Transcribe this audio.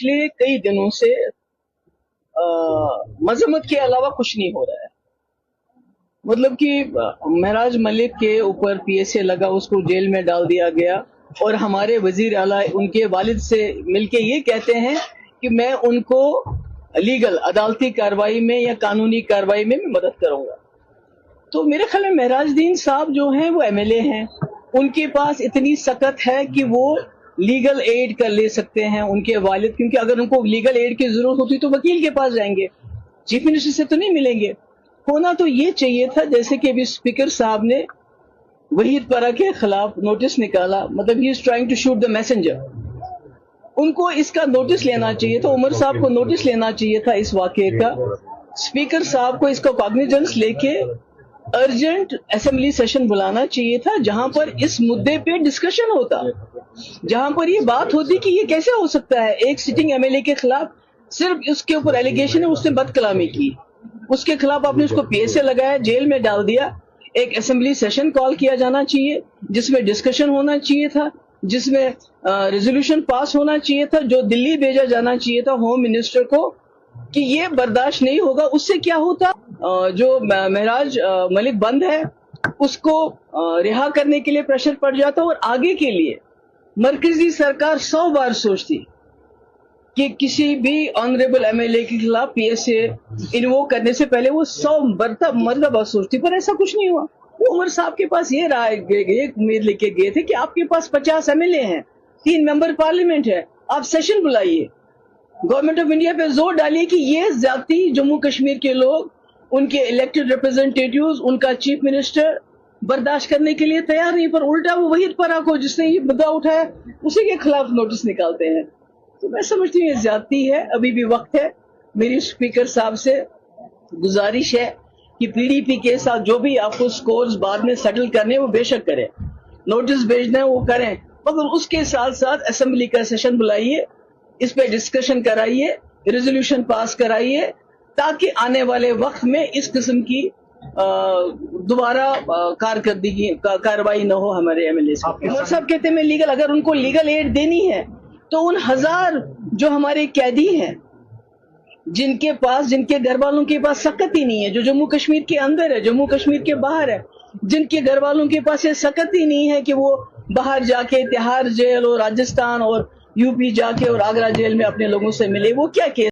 पिछले कई दिनों से मजम्मत के अलावा कुछ नहीं हो रहा है। मतलब कि महराज मलिक के ऊपर पीएसए लगा, उसको जेल में डाल दिया गया और हमारे वजीर आला उनके वालिद से मिलके ये कहते हैं कि मैं उनको लीगल अदालती कार्रवाई में या कानूनी कार्रवाई में मैं मदद करूंगा। तो मेरे ख्याल में महराजुद्दीन साहब जो हैं वो एमएलए हैं, उनके पास इतनी सकत है कि वो लीगल एड कर ले सकते हैं उनके वालिद, क्योंकि अगर उनको लीगल एड की जरूरत होती तो वकील के पास जाएंगे, चीफ मिनिस्टर से तो नहीं मिलेंगे। होना तो ये चाहिए था जैसे कि अभी स्पीकर साहब ने वहीद परा के खिलाफ नोटिस निकाला, मतलब he is trying to shoot the messenger, उनको इसका नोटिस लेना चाहिए था, उमर साहब को नोटिस लेना चाहिए था इस वाकये का। स्पीकर साहब को इसका कॉग्निजेंस लेके अर्जेंट असेंबली सेशन बुलाना चाहिए था, जहां पर इस मुद्दे पे डिस्कशन होता, जहां पर ये बात होती कि ये कैसे हो सकता है एक सिटिंग एमएलए के खिलाफ सिर्फ उसके ऊपर एलिगेशन है उसने बदकलामी की, उसके खिलाफ आपने उसको पीएसए लगाया, जेल में डाल दिया। एक असेंबली सेशन कॉल किया जाना चाहिए जिसमें डिस्कशन होना चाहिए था, जिसमें रेजोल्यूशन पास होना चाहिए था, जो दिल्ली भेजा जाना चाहिए था होम मिनिस्टर को कि ये बर्दाश्त नहीं होगा। उससे क्या होता, जो महराज मलिक बंद है उसको रिहा करने के लिए प्रेशर पड़ जाता और आगे के लिए मरकजी सरकार 100 बार सोचती कि किसी भी ऑनरेबल एमएलए के खिलाफ पीएसए इन्वोक करने से पहले वो 100 मरतबा सोचती, पर ऐसा कुछ नहीं हुआ। वो उमर साहब के पास ये राय एक उम्मीद लेके गए थे कि आपके पास 50 एमएलए हैं, 3 मेंबर पार्लियामेंट है, आप सेशन बुलाइए, गवर्नमेंट ऑफ इंडिया पे जोर डालिए कि ये जाति जम्मू कश्मीर के लोग, उनके इलेक्टेड रिप्रेजेंटेटिव्स, उनका चीफ मिनिस्टर बर्दाश्त करने के लिए तैयार नहीं, पर उल्टा वो वहीद परा को जिसने ये मुद्दा उठाया उसी के खिलाफ नोटिस निकालते हैं। तो मैं समझती हूँ ये ज्यादती है, अभी भी वक्त है। मेरी स्पीकर साहब से गुजारिश है कि पीडीपी के साथ जो भी आपको स्कोर्स बाद में सेटल करने वो बेशक करें, नोटिस भेजना है वो करें, मगर उसके साथ साथ असेंबली का सेशन बुलाइए, इस पे डिस्कशन कराइए, रेजोल्यूशन पास कराइए, ताकि आने वाले वक्त में इस किस्म की दोबारा कार्रवाई न हो हमारे एमएलए से। उमर साहब कहते हैं मैं लीगल, अगर उनको लीगल एड देनी है तो उन 1000 जो हमारे कैदी हैं जिनके घर वालों के पास सकत ही नहीं है, जो जम्मू कश्मीर के अंदर है, जम्मू कश्मीर के बाहर है, जिनके घर वालों के पास ये सकत ही नहीं है कि वो बाहर जाके तिहाड़ जेल और राजस्थान और यूपी जाके और आगरा जेल में अपने लोगों से मिले, वो क्या केस